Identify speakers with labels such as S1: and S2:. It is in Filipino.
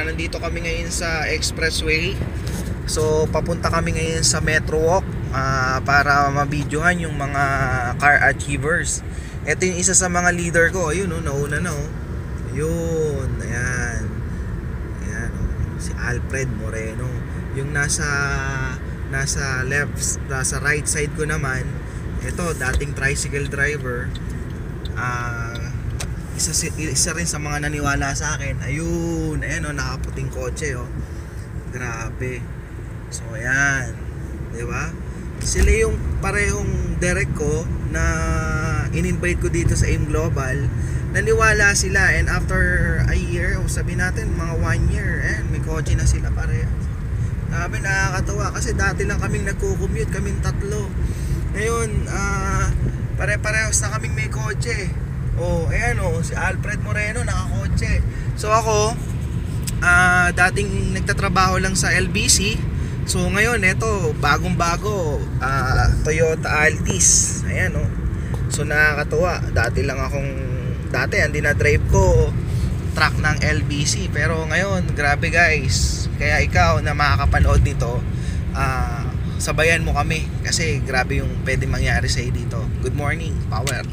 S1: nandito kami ngayon sa Expressway. So papunta kami ngayon sa Metro Walk para mabidyohan yung mga car achievers. Ito yung isa sa mga leader ko. Ayun oh, nauna na oh. Ayun, ayan. Ayan oh, si Alfred Moreno. Yung nasa left, nasa right side ko naman, ito dating tricycle driver. Isa rin sa mga naniwala sa akin. Ayun, ayan o, nakaputing kotse o. Grabe. So ayan, diba? Sila yung parehong direct ko na in-invite ko dito sa AIM Global. Naniwala sila, and after a year, o sabi natin mga 1 year, ayan, may kotse na sila pareho. Grabe, nakakatawa kasi dati lang kaming nagko-commute, kaming tatlo. Ngayon, pare-parehos na kaming may kotse. Oh, ayan oh, si Alfred Moreno nakakotse. So ako, dating nagtatrabaho lang sa LBC. So ngayon, eto, bagong-bago, Toyota Altis. Ayan oh. So nakakatuwa. Dati ang dinadrive ko truck ng LBC. Pero ngayon, grabe guys. Kaya ikaw na makakapanood nito, sabayan mo kami. Kasi grabe yung pwede mangyari sa'yo dito. Good morning, power.